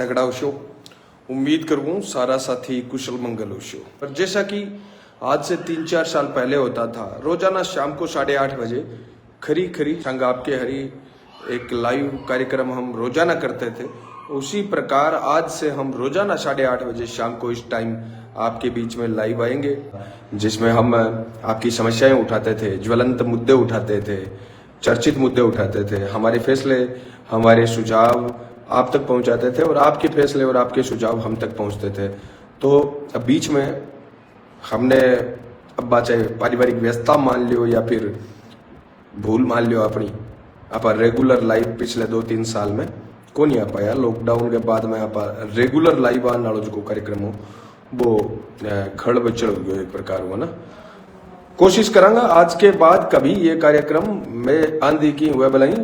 तगड़ा हो शो। उम्मीद करूँ सारा साथी कुशल मंगल हो शो। पर जैसा कि आज से 3-4 साल पहले होता था, रोजाना शाम को 8:30 बजे खरी खरी संग आपके हरी एक लाइव कार्यक्रम हम रोजाना करते थे। उसी प्रकार आज से हम रोजाना 8:30 बजे शाम को इस टाइम आपके बीच में लाइव आएंगे, जिसमें हम आपकी समस्याएं उठाते थे, ज्वलंत मुद्दे उठाते थे, चर्चित मुद्दे उठाते थे, हमारे फैसले हमारे सुझाव आप तक पहुंचाते थे और आपके फैसले और आपके सुझाव हम तक पहुंचते थे। तो अब बीच में हमने अब बात चाहे पारिवारिक व्यस्तता मान लियो या फिर भूल मान लियो अपनी, आप रेगुलर लाइव पिछले 2-3 साल में को नहीं आ पाया। लॉकडाउन के बाद में आप रेगुलर लाइव आने वालों जो कार्यक्रम हो वो खड़ बचड़ हो गयो एक प्रकार हुआ ना। कोशिश करांगा आज के बाद कभी ये कार्यक्रम में आंधी की हुए भलाई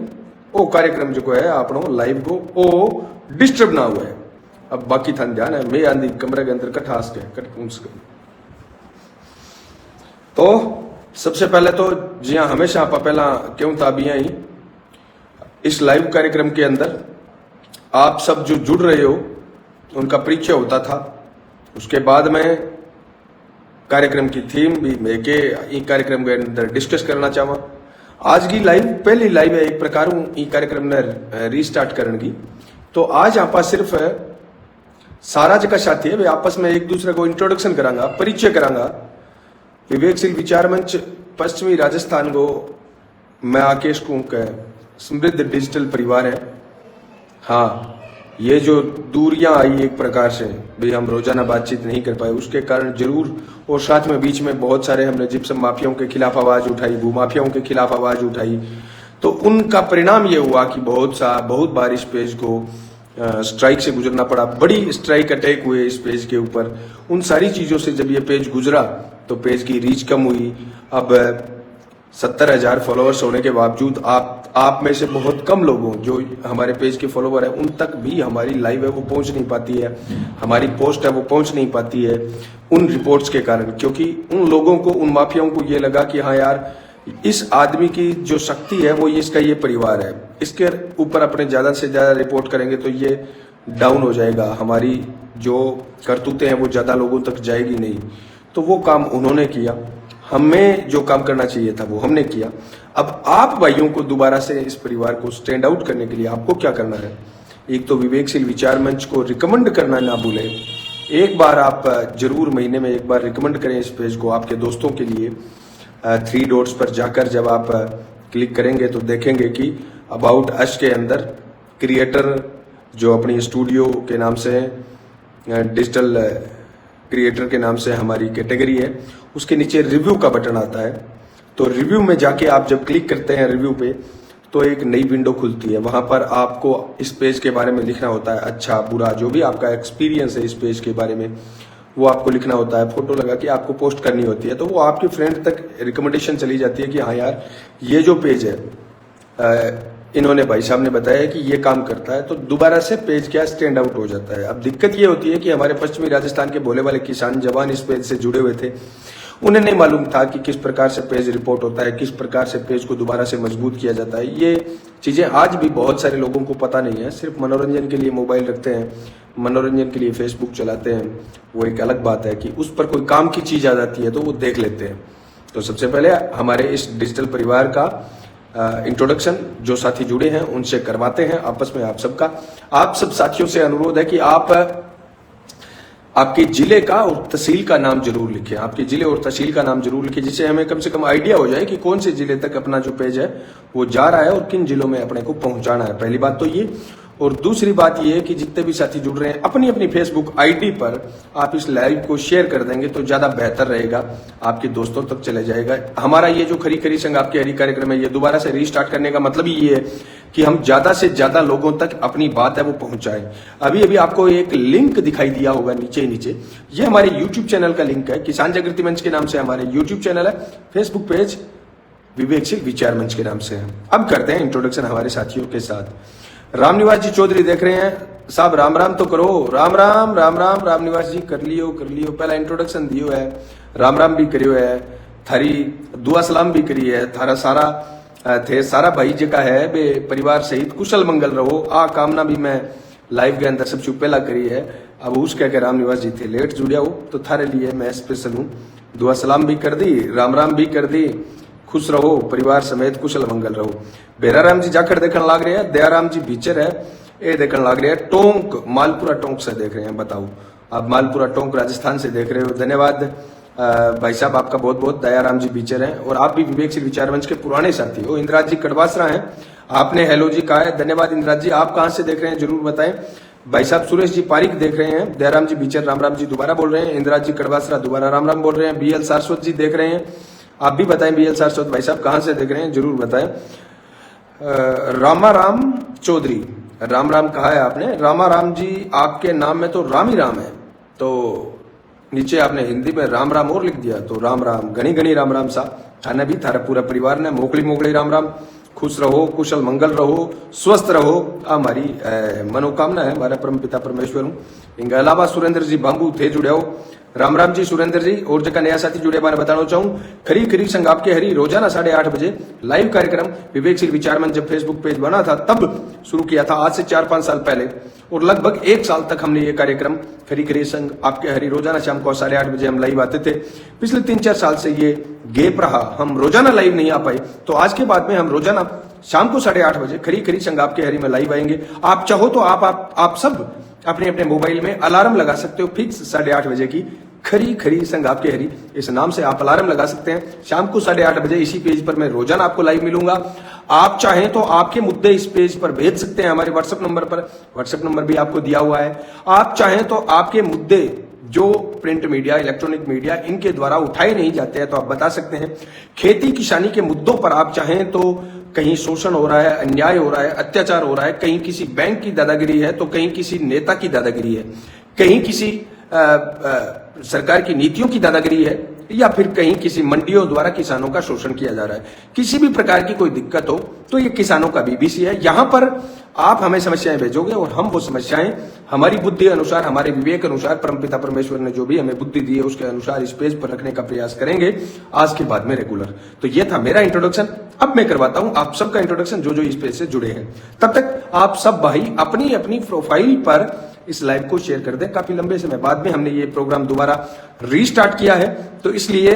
वो कार्यक्रम जो है आपनो लाइव को ओ डिस्टर्ब ना हुआ है। अब बाकी था ध्यान है मैं आंधी कमरे के अंदर कठास के कट पूछ के। तो सबसे पहले तो जी हाँ, हमेशा आप पहला क्यों ताबियां ही इस लाइव कार्यक्रम के अंदर आप सब जो जुड़ रहे हो उनका परिचय होता था। उसके बाद में कार्यक्रम की थीम भी मैं के इस कार्यक्रम के अंदर डिस्कस करना चाहूँ। आज की लाइव पहली लाइव है एक प्रकार इस कार्यक्रम ने रीस्टार्ट करने की। तो आज आप सिर्फ सारा जगह साथी है वे आपस में एक दूसरे को इंट्रोडक्शन करांगा, परिचय करांगा। विवेकशील विचार मंच पश्चिमी राजस्थान को मैं आकेश कुंक समृद्ध डिजिटल परिवार है। हाँ, ये जो दूरियां आई एक प्रकार से भी हम रोजाना बातचीत नहीं कर पाए उसके कारण जरूर, और साथ में बीच में बहुत सारे हमने जिप्सम माफियाओं के खिलाफ आवाज उठाई, भूमाफियाओं के खिलाफ आवाज उठाई। तो उनका परिणाम ये हुआ कि बहुत बार इस पेज को स्ट्राइक से गुजरना पड़ा, बड़ी स्ट्राइक अटैक हुए इस पेज के ऊपर। उन सारी चीजों से जब ये पेज गुजरा तो पेज की रीच कम हुई। अब 70,000 फॉलोअर्स होने के बावजूद आप में से बहुत कम लोगों जो हमारे पेज के फॉलोवर है उन तक भी हमारी लाइव है वो पहुंच नहीं पाती है, हमारी पोस्ट है वो पहुंच नहीं पाती है उन रिपोर्ट्स के कारण। क्योंकि उन लोगों को, उन माफियाओं को ये लगा कि हाँ यार इस आदमी की जो शक्ति है वो इसका ये परिवार है, इसके ऊपर अपने ज्यादा से ज्यादा रिपोर्ट करेंगे तो ये डाउन हो जाएगा, हमारी जो करतूतें हैं वो ज्यादा लोगों तक जाएगी नहीं। तो वो काम उन्होंने किया, हमें जो काम करना चाहिए था वो हमने किया। अब आप भाइयों को दोबारा से इस परिवार को स्टैंड आउट करने के लिए आपको क्या करना है, एक तो विवेकशील विचार मंच को रिकमेंड करना ना भूलें। एक बार आप जरूर महीने में एक बार रिकमेंड करें इस पेज को आपके दोस्तों के लिए। 3 डॉट्स पर जाकर जब आप क्लिक करेंगे तो देखेंगे कि अबाउट अस के अंदर क्रिएटर जो अपनी स्टूडियो के नाम से डिजिटल क्रिएटर के नाम से हमारी कैटेगरी है, उसके नीचे रिव्यू का बटन आता है। तो रिव्यू में जाके आप जब क्लिक करते हैं रिव्यू पे तो एक नई विंडो खुलती है। वहां पर आपको इस पेज के बारे में लिखना होता है, अच्छा बुरा जो भी आपका एक्सपीरियंस है इस पेज के बारे में वो आपको लिखना होता है। फोटो लगा के आपको पोस्ट करनी होती है तो वो आपके फ्रेंड तक रिकमेंडेशन चली जाती है कि हाँ यार ये जो पेज है इन्होंने भाई साहब ने बताया कि ये काम करता है। तो दोबारा से पेज क्या स्टैंड आउट हो जाता है। अब दिक्कत ये होती है कि हमारे पश्चिमी राजस्थान के भोले वाले किसान जवान इस पेज से जुड़े हुए थे, उन्हें नहीं मालूम था कि किस प्रकार से पेज रिपोर्ट होता है, किस प्रकार से पेज को दोबारा से मजबूत किया जाता है। ये चीजें आज भी बहुत सारे लोगों को पता नहीं है, सिर्फ मनोरंजन के लिए मोबाइल रखते हैं, मनोरंजन के लिए फेसबुक चलाते हैं, वो एक अलग बात है कि उस पर कोई काम की चीज आ जाती है तो वो देख लेते हैं। तो सबसे पहले हमारे इस डिजिटल परिवार का इंट्रोडक्शन जो साथी जुड़े हैं उनसे करवाते हैं आपस में। आप सब साथियों से अनुरोध है कि आप आपके जिले का और तहसील का नाम जरूर लिखें, आपके जिले और तहसील का नाम जरूर लिखें, जिससे हमें कम से कम आइडिया हो जाए कि कौन से जिले तक अपना जो पेज है वो जा रहा है और किन जिलों में अपने को पहुंचाना है। पहली बात तो ये। और दूसरी बात ये है कि जितने भी साथी जुड़ रहे हैं अपनी अपनी फेसबुक आईडी पर आप इस लाइव को शेयर कर देंगे तो ज्यादा बेहतर रहेगा, आपके दोस्तों तक चले जाएगा। हमारा ये जो खरी खरी संग आपके हरी कार्यक्रम है ये दोबारा से रीस्टार्ट करने का मतलब ही ये है कि हम ज्यादा से ज्यादा लोगों तक अपनी बात है वो पहुंचाएं। अभी आपको एक लिंक दिखाई दिया होगा नीचे, ये हमारे यूट्यूब चैनल का लिंक है। किसान जागृति मंच के नाम से हमारे यूट्यूब चैनल है, फेसबुक पेज विवेकशील विचार मंच के नाम से है। अब करते हैं इंट्रोडक्शन हमारे साथियों के साथ। रामनिवास जी चौधरी देख रहे हैं साहब, राम राम तो करो। राम राम राम राम रामनिवास जी कर लियो पहला इंट्रोडक्शन दियो है, राम राम भी करियो है, थारी दुआ सलाम भी करी है, थारा सारा थे सारा भाई जगह है बे परिवार सहित कुशल मंगल रहो आ कामना भी मैं लाइव के अंदर सबसे पहला करी है। अब उस कह के राम निवास जी थे लेट जुड़िया हो तो थारे लिए मैं स्पेशल हूँ। दुआ सलाम भी कर दी, राम राम भी कर दी। खुश रहो परिवार समेत, कुशल मंगल रहो। बेराराम जी जाकर देखने लग रहे हैं, दयाराम जी भीचर है ये देखने लग रहे हैं। टोंक मालपुरा टोंक से देख रहे हैं, बताओ आप मालपुरा टोंक राजस्थान से देख रहे हो, धन्यवाद भाई साहब आपका बहुत बहुत। दयाराम जी बीचर हैं और आप भी विवेकशील विचार मंच के पुराने साथी हो। इंद्राज जी कड़वासरा हैं, आपने हेलो जी कहा है, धन्यवाद इंद्राज जी। आप कहां से देख रहे हैं जरूर बताएं। भाई साहब सुरेश जी पारिक देख रहे हैं, दयाराम जी बीचर राम राम जी दोबारा बोल रहे हैं, इंद्राज जी कड़वासरा दोबारा राम राम बोल रहे हैं। बीएल सारस्वत जी देख रहे हैं, आप भी बताएं बीएल सारस्वत भाई साहब कहां से देख रहे हैं जरूर बताएं। रामा राम चौधरी राम राम कहा है आपने। रामा राम जी आपके नाम में तो राम ही राम है, तो नीचे आपने हिंदी में राम राम और लिख दिया, तो राम राम घनी घनी राम राम सा थाने भी थारा पूरा परिवार ने मोकली मोकली राम राम। खुश रहो, कुशल मंगल रहो, स्वस्थ रहो, हमारी मनोकामना है, हमारा परम पिता परमेश्वर हूँ। इनके अलावा सुरेंद्र जी बांबू थे जुड़े हो, राम राम जी सुरेंद्र जी। और जगह नया साथी जुड़े बारे बताना चाहूँ, खरी खरी संग आपके हरी रोजाना 8:30 बजे लाइव कार्यक्रम विवेकशील विचार मंच जब फेसबुक पेज बना था तब शुरू किया था, आज से 4-5 साल पहले, और लगभग 1 साल तक हमने ये कार्यक्रम खरी खरी संग आपके हरी रोजाना शाम को 8:30 बजे हम लाइव आते थे। पिछले 3-4 साल से ये गैप रहा, हम रोजाना लाइव नहीं आ पाए, तो आज के बाद में हम रोजाना शाम को 8:30 बजे खरी खरी संग आपके हरी में लाइव आएंगे। आप चाहो तो आप सब अपने अपने मोबाइल में अलार्म लगा सकते हो, फिक्स 8:30 बजे की खरी खरी संग आपके हरी इस नाम से आप अलार्म लगा सकते हैं। शाम को 8:30 बजे इसी पेज पर मैं रोजाना आपको लाइव मिलूंगा। आप चाहें तो आपके मुद्दे इस पेज पर भेज सकते हैं हमारे व्हाट्सएप नंबर पर, व्हाट्सएप नंबर भी आपको दिया हुआ है। आप चाहें तो आपके मुद्दे जो प्रिंट मीडिया इलेक्ट्रॉनिक मीडिया इनके द्वारा उठाए नहीं जाते हैं तो आप बता सकते हैं। खेती किसानी के मुद्दों पर आप चाहें तो कहीं शोषण हो रहा है, अन्याय हो रहा है, अत्याचार हो रहा है, कहीं किसी बैंक की दादागिरी है तो कहीं किसी नेता की दादागिरी है, कहीं किसी सरकार की नीतियों की दादागिरी है, या फिर कहीं किसी मंडियों द्वारा किसानों का शोषण किया जा रहा है, किसी भी प्रकार की कोई दिक्कत हो तो ये किसानों का बीबीसी है। यहां पर आप हमें समस्याएं भेजोगे और हम वो समस्याएं हमारी बुद्धि अनुसार, हमारे विवेक अनुसार, परमपिता परमेश्वर ने जो भी हमें बुद्धि दी है उसके अनुसार इस पेज पर रखने का प्रयास करेंगे आज के बाद में रेगुलर। तो ये था मेरा इंट्रोडक्शन। अब मैं करवाता हूं आप सबका इंट्रोडक्शन जो जो इस पेज से जुड़े हैं। तब तक आप सब भाई अपनी अपनी प्रोफाइल पर इस लाइव को शेयर कर दें। काफी लंबे समय बाद में हमने ये प्रोग्राम दोबारा रीस्टार्ट किया है, तो इसलिए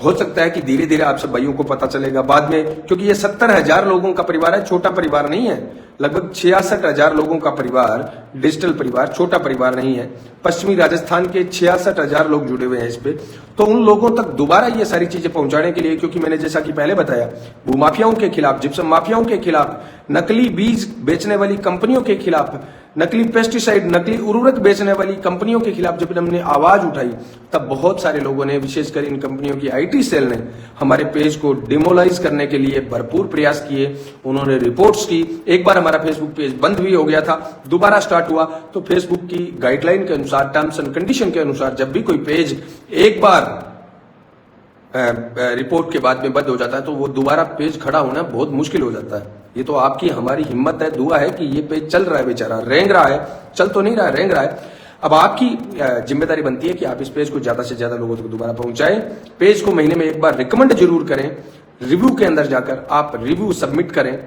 हो सकता है कि धीरे धीरे आप सब भाइयों को पता चलेगा बाद में, क्योंकि ये 70,000 लोगों का परिवार है, छोटा परिवार नहीं है। लगभग 66,000 लोगों का परिवार, डिजिटल परिवार, छोटा परिवार नहीं है। पश्चिमी राजस्थान के 66,000 लोग जुड़े हुए हैं इस पे, तो उन लोगों तक दोबारा ये सारी चीजें पहुंचाने के लिए, क्योंकि मैंने जैसा कि पहले बताया भूमाफियाओं के खिलाफ, जिप्सम माफियाओं के खिलाफ, नकली बीज बेचने वाली कंपनियों के खिलाफ, नकली पेस्टिसाइड, नकली उर्वरक बेचने वाली कंपनियों के खिलाफ जब हमने आवाज उठाई तब बहुत सारे लोगों ने, विशेषकर इन कंपनियों की आईटी सेल ने हमारे पेज को डिमोलाइज करने के लिए भरपूर प्रयास किए। उन्होंने रिपोर्ट्स की। एक बार हमारा फेसबुक पेज बंद भी हो गया था, दोबारा स्टार्ट हुआ तो फेसबुक की गाइडलाइन के अनुसार, टर्म्स एंड कंडीशन के अनुसार, जब भी कोई पेज एक बार रिपोर्ट के बाद में बंद हो जाता है तो वो दोबारा पेज खड़ा होना बहुत मुश्किल हो जाता है। ये तो आपकी हमारी हिम्मत है, दुआ है कि ये पेज चल रहा है, बेचारा रेंग रहा है, चल तो नहीं रहा है, रेंग रहा है। अब आपकी जिम्मेदारी बनती है कि आप इस पेज को ज्यादा से ज्यादा लोगों तक दोबारा पहुंचाएं। पेज को महीने में एक बार रिकमेंड जरूर करें। रिव्यू के अंदर जाकर आप रिव्यू सबमिट करें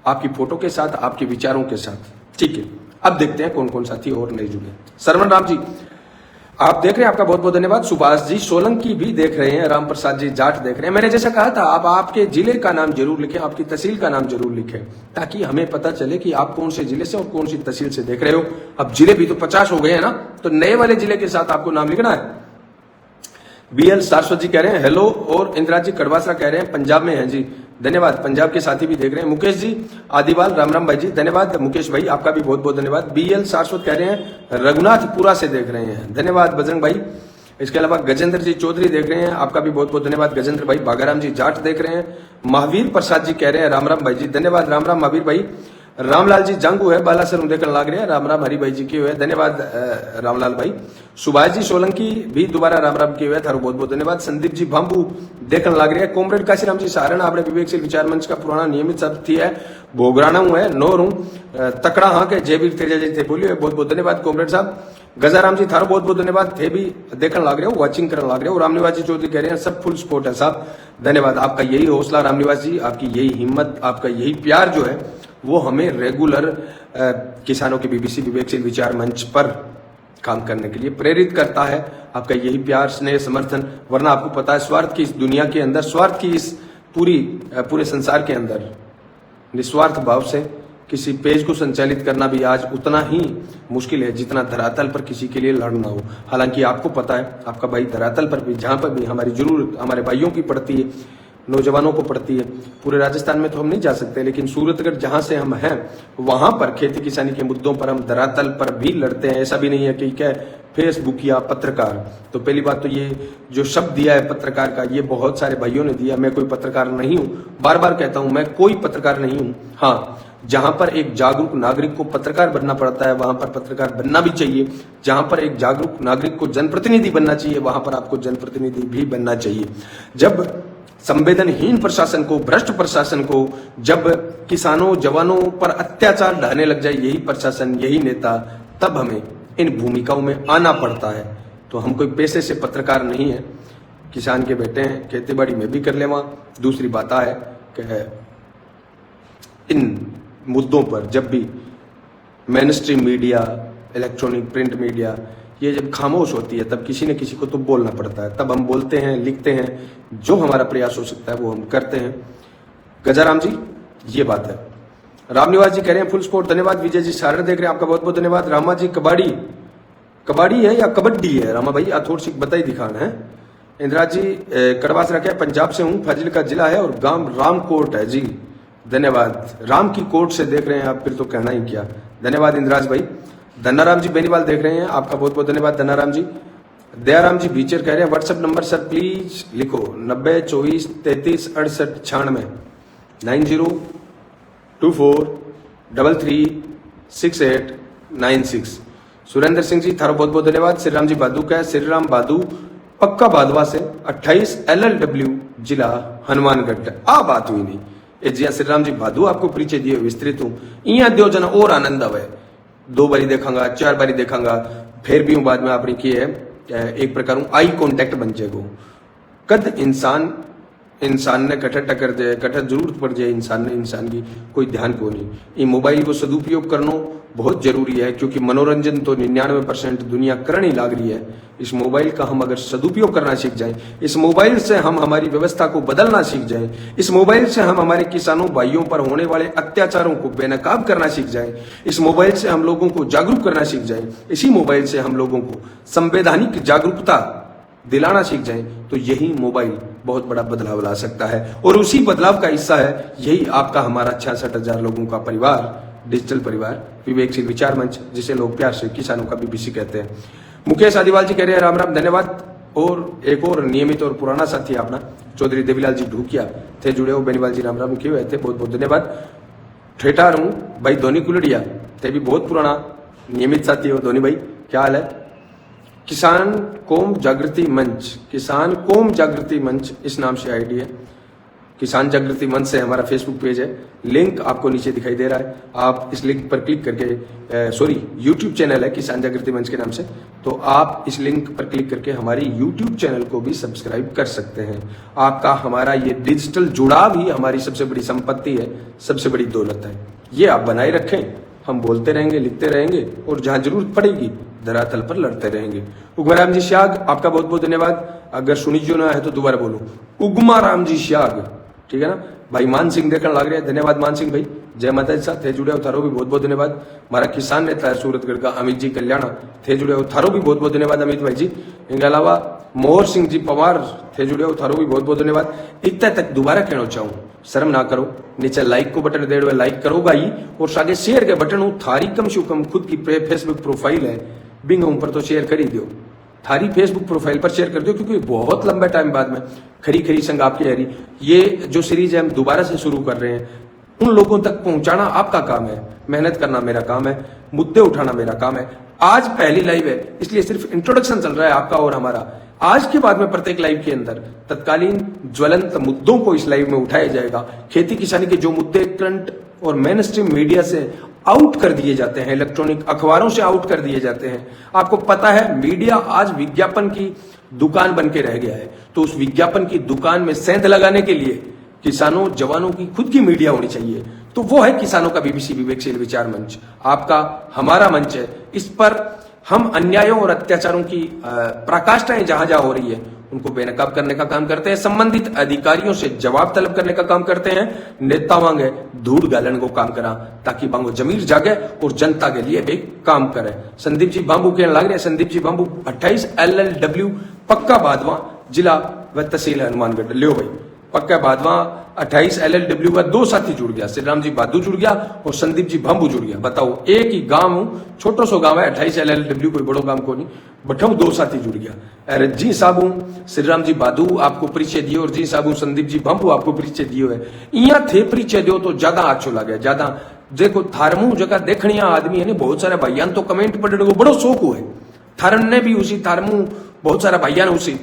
आपकी फोटो के साथ, आपके विचारों के साथ। ठीक है, अब देखते हैं कौन कौन साथी और नहीं जुड़े। सरवण राम जी आप देख रहे हैं, आपका बहुत बहुत धन्यवाद। सुभाष जी सोलंकी भी देख रहे हैं, राम प्रसाद जी जाट देख रहे हैं। मैंने जैसा कहा था आप आपके जिले का नाम जरूर लिखें, आपकी तहसील का नाम जरूर लिखें, ताकि हमें पता चले कि आप कौन से जिले से और कौन सी तहसील से देख रहे हो। अब जिले भी तो 50 हो गए हैं ना, तो नए वाले जिले के साथ आपको नाम लिखना है। बीएल सारस्वत जी कह रहे हैं हेलो, और इंदिरा जी कड़वासरा कह रहे हैं पंजाब में हैं जी, धन्यवाद। पंजाब के साथी भी देख रहे हैं। मुकेश जी आदिवाल, राम राम भाई जी, धन्यवाद मुकेश भाई, आपका भी बहुत बहुत धन्यवाद। बीएल सारस्वत कह रहे हैं रघुनाथपुरा से देख रहे हैं, धन्यवाद बजरंग भाई। इसके अलावा गजेंद्र जी चौधरी देख रहे हैं, आपका भी बहुत बहुत धन्यवाद गजेंद्र भाई। बागाराम जी जाट देख रहे हैं। महावीर प्रसाद जी कह रहे हैं राम राम भाई जी, धन्यवाद राम राम महावीर भाई। रामलाल जी जंगू है बालासर देखने लग रहे हैं, राम राम हरि भाई जी के हुए, धन्यवाद रामलाल भाई। सुभाष जी सोलंकी भी दोबारा राम राम के हुए, थारो बहुत बहुत धन्यवाद। संदीप जी भांबू देखने लग रहे हैं। कॉमरेड काशीराम जी सारण, आपने विवेकशील विचार मंच का पुराना नियमित साथी है, भोगराना हूं है, नोर हूं, तकड़ा हाँ के जयवीर तेजा जी थे बोलिए, बहुत बहुत धन्यवाद कॉमरेड साहब। गजाराम जी थारो बहुत बहुत धन्यवाद, थे भी देखने लग रहे हो, वॉचिंग करने लग रहे हो। रामनिवास जी चौधरी कह रहे हैं सब फुल सपोर्ट है साहब, धन्यवाद। आपका यही हौसला रामनिवास जी, आपकी यही हिम्मत, आपका यही प्यार जो है वो हमें रेगुलर किसानों के बीबीसी विवेकशील विचार मंच पर काम करने के लिए प्रेरित करता है। आपका यही प्यार, स्नेह, समर्थन, वरना आपको पता है स्वार्थ की इस दुनिया के अंदर, स्वार्थ की इस पूरे संसार के अंदर निस्वार्थ भाव से किसी पेज को संचालित करना भी आज उतना ही मुश्किल है जितना धरातल पर किसी के लिए लड़ना हो। हालांकि आपको पता है, आपका भाई धरातल पर भी, जहां पर भी हमारी जरूरत हमारे भाइयों की पड़ती है, नौजवानों को पड़ती है, पूरे राजस्थान में तो हम नहीं जा सकते, लेकिन सूरतगढ़ जहां से हम हैं वहां पर खेती किसानी के मुद्दों पर हम धरातल पर भी लड़ते हैं। ऐसा भी नहीं है कि क्या फेसबुक या पत्रकार। तो पहली बात तो ये जो शब्द दिया है पत्रकार का, ये बहुत सारे भाइयों ने दिया। मैं कोई पत्रकार नहीं हूं, बार बार कहता हूं, मैं कोई पत्रकार नहीं हूं। हाँ, जहां पर एक जागरूक नागरिक को पत्रकार बनना पड़ता है वहां पर पत्रकार बनना भी चाहिए। जहां पर एक जागरूक नागरिक को जनप्रतिनिधि बनना चाहिए वहां पर आपको जनप्रतिनिधि भी बनना चाहिए। जब संवेदनहीन प्रशासन को, भ्रष्ट प्रशासन को, जब किसानों जवानों पर अत्याचार ढाने लग जाए यही प्रशासन, यही नेता, तब हमें इन भूमिकाओं में आना पड़ता है। तो हम कोई पैसे से पत्रकार नहीं है, किसान के बेटे हैं, खेती बाड़ी में भी कर ले। वहां दूसरी बात है कि इन मुद्दों पर जब भी main stream media, electronic print media ये जब खामोश होती है तब किसी न किसी को तो बोलना पड़ता है। तब हम बोलते हैं, लिखते हैं, जो हमारा प्रयास हो सकता है वो हम करते हैं। गजाराम जी, ये बात है। रामनिवास जी कह रहे हैं फुल स्पोर्ट, धन्यवाद। विजय जी सारण देख रहे हैं, आपका बहुत बहुत धन्यवाद। रामा जी, कबाड़ी है या कबड्डी है रामा भाई, थोड़ी सी बताई दिखाना है। इंदिरा जी कड़वास रखे, पंजाब से हूँ, फाजिल का जिला है और गांव रामकोट है जी। धन्यवाद। राम की कोट से देख रहे हैं आप, फिर तो कहना ही क्या। धन्यवाद इंद्राज भाई। धन्नाराम जी बेनीवाल देख रहे हैं, आपका बहुत बहुत धन्यवाद धन्नाराम जी। दयाराम जी बीचर कह रहे हैं व्हाट्सएप नंबर सर प्लीज लिखो 90 24 33 68 96 9024336896। सुरेंद्र सिंह जी थारो बहुत बहुत धन्यवाद। श्रीराम जी बादू का है, श्रीराम बादू पक्का बादवा से 28 LLW जिला हनुमानगढ़। आ बात हुई नहीं ए जी श्रीराम जी बादू, आपको परिचय दिए विस्तृत हूं, इं दो जना और आनंद आवे। 2 बारी देखांगा, 4 बारी देखांगा, फिर भी बाद में अपनी की है एक प्रकार आई कांटेक्ट बन जाएगो। कद इंसान ने कठर टकर जाए, कठर जरूरत पड़ जाए इंसान की, कोई ध्यान को नहीं। ये मोबाइल को सदुपयोग करना बहुत जरूरी है, क्योंकि मनोरंजन तो 99% दुनिया करने लाग रही है। इस मोबाइल का हम अगर सदुपयोग करना सीख जाएं, इस मोबाइल से हम हमारी व्यवस्था को बदलना सीख जाएं, इस मोबाइल से हम हमारे किसानों भाइयों पर होने वाले अत्याचारों को बेनकाब करना सीख जाएं, इस मोबाइल से हम लोगों को जागरूक करना सीख जाएं, इसी मोबाइल से हम लोगों को संवैधानिक जागरूकता दिलाना सीख जाएं, तो यही मोबाइल बहुत बड़ा बदलाव ला सकता है। और उसी बदलाव का हिस्सा है यही आपका हमारा 66,000 लोगों का परिवार, डिजिटल परिवार विवेकशील विचार मंच, जिसे लोग प्यार से किसानों का बीबीसी कहते हैं। मुकेश आदिवाल जी कह रहे हैं राम राम, धन्यवाद। और एक और नियमित और पुराना साथी अपना चौधरी देवीलाल जी ढूकिया थे जुड़े हो, बेनीवाल जी राम राम किए हुए थे, बहुत बहुत धन्यवाद। ठेठार हूँ भाई धोनी कुलड़िया, थे भी बहुत पुराना नियमित साथी हो। धोनी भाई क्या हाल है। किसान कौम जागृति मंच इस नाम से आईडी है। किसान जागृति मंच से हमारा फेसबुक पेज है, लिंक आपको नीचे दिखाई दे रहा है। आप इस लिंक पर क्लिक करके यूट्यूब चैनल है किसान जागृति मंच के नाम से, तो आप इस लिंक पर क्लिक करके हमारी यूट्यूब चैनल को भी सब्सक्राइब कर सकते हैं। आपका हमारा ये डिजिटल जुड़ाव ही हमारी सबसे बड़ी संपत्ति है, सबसे बड़ी दौलत है। ये आप बनाए रखें, हम बोलते रहेंगे, लिखते रहेंगे और जहां जरूरत पड़ेगी धरातल पर लड़ते रहेंगे। उगमाराम जी श्याग, आपका बहुत बहुत धन्यवाद। अगर सुनी जो ना है तो दोबारा बोलो, उगमाराम जी श्याग, ठीक है ना। भाई मान सिंह देखने लग रहे हैं, धन्यवाद मान सिंह भाई। जय माता जी साहब थे जुड़े हो, थारो भी बहुत बहुत धन्यवाद। हमारा किसान नेता है सूरतगढ़ का अमित जी कल्याणा थे जुड़े हो, थारो भी बहुत बहुत धन्यवाद अमित भाई जी। इनके अलावा मोहर सिंह जी पवार थे जुड़े हो, थारो भी बहुत बहुत धन्यवाद। इतना तक दोबारा कहना चाहूँ, शर्म ना करो, नीचे लाइक को बटन दे लाइक करो भाई, और सागे शेयर के बटन हो। थारी कम से कम खुद की फेसबुक प्रोफाइल है बिंग पर तो शेयर कर ही दो, थारी फेसबुक प्रोफाइल पर शेयर कर दो, क्योंकि बहुत लंबे टाइम बाद में खरी संग आपकी हरी ये जो सीरीज है हम दोबारा से शुरू कर रहे हैं, उन लोगों तक पहुंचाना आपका काम है, मेहनत करना मेरा काम है, मुद्दे उठाना मेरा काम है। आज पहली लाइव है इसलिए सिर्फ इंट्रोडक्शन चल रहा है आपका और हमारा। आज के बाद में प्रत्येक लाइव के अंदर तत्कालीन ज्वलंत मुद्दों को इस लाइव में उठाया जाएगा। खेती किसानी के जो मुद्दे करंट और मेन स्ट्रीम मीडिया से आउट कर दिए जाते हैं, इलेक्ट्रॉनिक अखबारों से आउट कर दिए जाते हैं। आपको पता है मीडिया आज विज्ञापन की दुकान बन के रह गया है, तो उस विज्ञापन की दुकान में सेंध लगाने के लिए किसानों जवानों की खुद की मीडिया होनी चाहिए, तो वो है किसानों का बीबीसी विवेकशील विचार मंच, आपका हमारा मंच है। इस पर हम अन्यायों और अत्याचारों की पराकाष्ठाएं जहां जहां हो रही है उनको बेनकाब करने का काम करते हैं, संबंधित अधिकारियों से जवाब तलब करने का काम करते हैं। नेता मांगे धूड़ गालन को काम करा ताकि बांगो जमीर जागे और जनता के लिए भी काम करे। संदीप जी बांबू कहने लग रहे, संदीप जी बांबू 28 LLW पक्का बाधवा जिला व तहसील हनुमानगढ़। लियो भाई पक्का बाधवा 28 LLW का 2 साथी जुड़ गया, श्री राम जी बादू जुड़ गया और संदीप जी बांबू जुड़ गया। बताओ एक ही गांव हूं, छोटो सो गांव है, 28 LLW कोई बड़ो गांव को नहीं, बठाऊ 2 साथी जुड़ गया। अरे जी साबू श्री राम जी बादू आपको परिचय दियो और जी साबू संदीप जी बांबू आपको परिचय दियो है। इया थे परिचय दियो तो ज्यादा अच्छो लगे। ज्यादा देखो थारमू जगह देखनिया आदमी है, बहुत सारे भाइयान तो कमेंट पढ़ने को बड़ो शौक हुए, थारन ने भी उसी थारमू बहुत सारा भाइयान उसी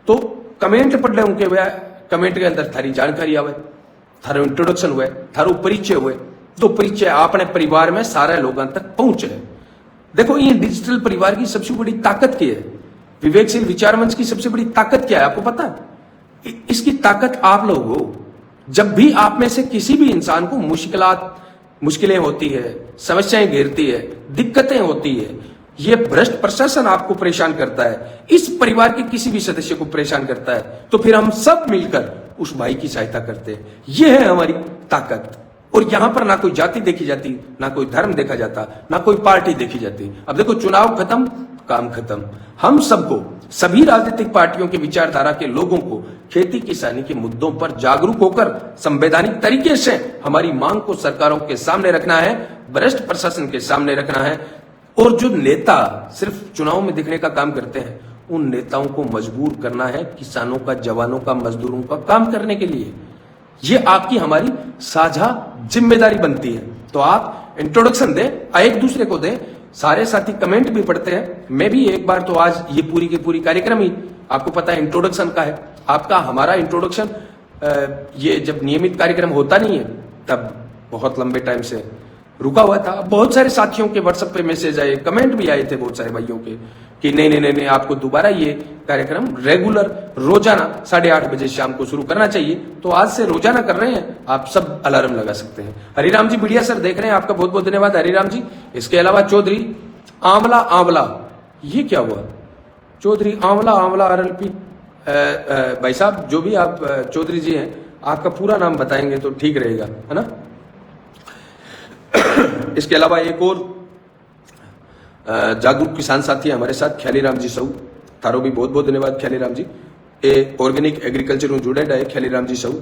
तो कमेंट पढ़ ले उनके वे कमेंट के अंदर थारी जानकारी आवे, थारो इंट्रोडक्शन हुए, थारो परिचय हुए, तो परिचय अपने परिवार में सारे लोगों तक पहुंचे। देखो ये डिजिटल परिवार की सबसे बड़ी ताकत क्या है, विवेकशील विचार मंच की सबसे बड़ी ताकत क्या है आपको पता है? इसकी ताकत आप लोग हो। जब भी आप में से किसी भी इंसान को मुश्किलें होती है, समस्याएं घेरती है, दिक्कतें होती है, ये भ्रष्ट प्रशासन आपको परेशान करता है, इस परिवार के किसी भी सदस्य को परेशान करता है, तो फिर हम सब मिलकर उस भाई की सहायता करते हैं। यह है हमारी ताकत। और यहां पर ना कोई जाति देखी जाती, ना कोई धर्म देखा जाता, ना कोई पार्टी देखी जाती। अब देखो चुनाव खत्म, काम खत्म। हम सबको, सभी राजनीतिक पार्टियों की विचारधारा के लोगों को खेती किसानी के मुद्दों पर जागरूक होकर संवैधानिक तरीके से हमारी मांग को सरकारों के सामने रखना है, भ्रष्ट प्रशासन के सामने रखना है। और जो नेता सिर्फ चुनाव में दिखने का काम करते हैं, उन नेताओं को मजबूर करना है किसानों का, जवानों का, मजदूरों का काम करने के लिए। ये आपकी हमारी साझा जिम्मेदारी बनती है। तो आप इंट्रोडक्शन दें, एक दूसरे को दें। सारे साथी कमेंट भी पढ़ते हैं, मैं भी एक बार तो आज ये पूरी की पूरी कार्यक्रम ही आपको पता है इंट्रोडक्शन का है। आपका हमारा इंट्रोडक्शन ये जब नियमित कार्यक्रम होता नहीं है तब बहुत लंबे टाइम से रुका हुआ था। बहुत सारे साथियों के व्हाट्सएप पे मैसेज आए, कमेंट भी आए थे बहुत सारे भाइयों के कि नहीं आपको दोबारा ये कार्यक्रम रेगुलर रोजाना 8:30 बजे शाम को शुरू करना चाहिए। तो आज से रोजाना कर रहे हैं, आप सब अलार्म लगा सकते हैं। हरिराम जी बढ़िया सर देख रहे हैं, आपका बहुत बहुत धन्यवाद हरिराम जी। इसके अलावा चौधरी आंवला, ये क्या हुआ? चौधरी आंवला RLP भाई साहब, जो भी आप चौधरी जी हैं, आपका पूरा नाम बताएंगे तो ठीक रहेगा, है ना। इसके अलावा एक और जागरूक किसान साथी हमारे साथ, ख्यालीराम जी सऊ, थारो भी बहुत बहुत धन्यवाद ख्यालीराम जी। ए ऑर्गेनिक एग्रीकल्चर में जुड़े है ख्यालीराम जी सऊ,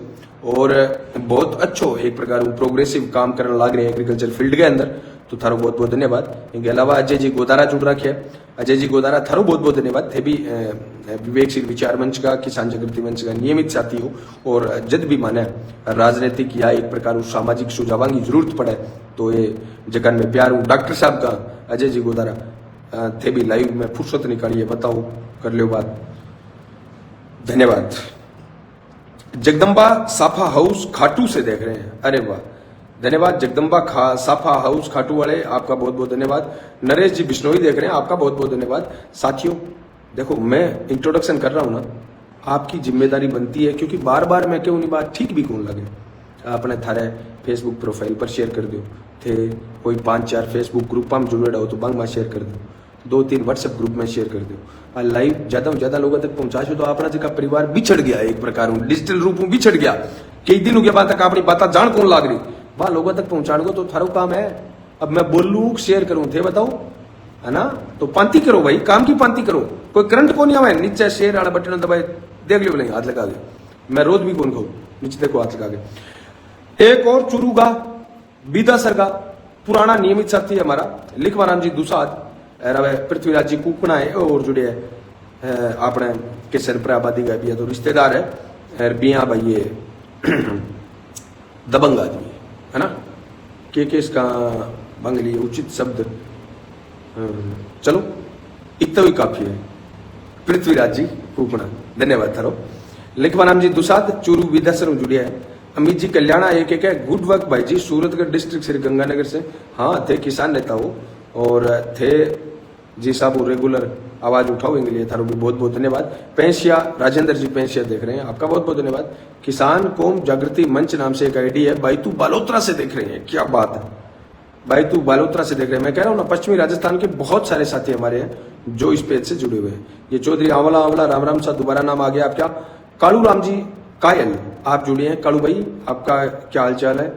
और बहुत अच्छो एक प्रकार प्रोग्रेसिव काम करने लग रहे हैं एग्रीकल्चर फील्ड के अंदर, तो थारो बहुत बहुत धन्यवाद। इनके अलावा अजय जी गोदारा जुड़ रखे हैं, अजय जी गोदारा थारो बहुत बहुत धन्यवाद। थे भी विवेकशील विचार मंच का, किसान जागृति मंच का नियमित साथी हो, और जब भी माने राजनीतिक या एक प्रकार सामाजिक सुझाव की जरूरत पड़े तो ये जगन में प्यार हूँ डॉक्टर साहब का अजय जी गोदारा थे भी लाइव में फुर्सत निकालिए, बताओ कर लो बात। धन्यवाद। जगदम्बा साफा हाउस खाटू से देख रहे हैं, अरे वाह धन्यवाद। जगदम्बा साफा हाउस खाटू वाले, आपका बहुत बहुत धन्यवाद। नरेश जी बिश्नोई देख रहे हैं, आपका बहुत बहुत धन्यवाद। साथियों देखो मैं इंट्रोडक्शन कर रहा हूं ना, आपकी जिम्मेदारी बनती है, क्योंकि बार बार मैं क्यों नहीं बात ठीक भी कौन लगे, अपने थारे फेसबुक प्रोफाइल पर शेयर कर दो, थे कोई 5-4 फेसबुक ग्रुप में जुड़े रहो तो बंग में शेयर कर दो, 2-3 व्हाट्सएप ग्रुप में शेयर कर दो, और लाइव ज्यादा से ज्यादा लोगों तक पहुंचा तो अपना जगह परिवार बिछड़ गया, एक प्रकार डिजिटल रूप में बिछड़ गया। कई दिन के बाद तक अपनी बात जान कौन लाग रही, वहां लोगों तक पहुंचाने को तो थारो काम है। अब मैं बोलूं शेयर करूं थे, बताओ है ना, तो पांति करो भाई, काम की पांति करो। कोई करंट को नहीं आवे, नीचे शेयर वाला बटन दबाए देख लो, हाथ लगा के, मैं रोज भी कौन खाऊ, नीचे देखो हाथ लगा के। एक और चुरूगा बीदा सर का पुराना नियमित साथी है हमारा, लिखवाराम जी दुसाद, पृथ्वीराज जी कुकना है और जुड़े है अपने किसन पर आबादी का भी तो रिश्तेदार है, बिया भाई ये दबंग आदमी है ना, के इसका बंगली उचित शब्द, चलो इतना ही काफी है। पृथ्वीराज जी कुकना धन्यवाद थारो। लिखवाराम जी दुसाद चूरू विधासर जुड़िया है। अमित जी कल्याणा एक है, गुड वर्क भाई जी, सूरतगढ़ डिस्ट्रिक्ट श्री गंगानगर से। हाँ थे किसान नेता हो और थे जी साहब वो रेगुलर आवाज उठाओ लिए थारो भी बहुत बहुत धन्यवाद। पेंसिया राजेंद्र जी पेंसिया देख रहे हैं, आपका बहुत बहुत धन्यवाद। किसान कौम जागृति मंच नाम से एक आईडी है, बैतू बालोतरा से देख रहे हैं, क्या बात है, बैतू बालोतरा से देख रहे हैं। मैं कह रहा हूँ ना, पश्चिमी राजस्थान के बहुत सारे साथी हमारे हैं जो इस पेज से जुड़े हुए हैं। ये चौधरी आंवला आंवला राम राम सा दोबारा नाम आ गया आपका। कालू राम जी कायल आप जुड़े हैं। कालू भाई आपका क्या हाल चाल है?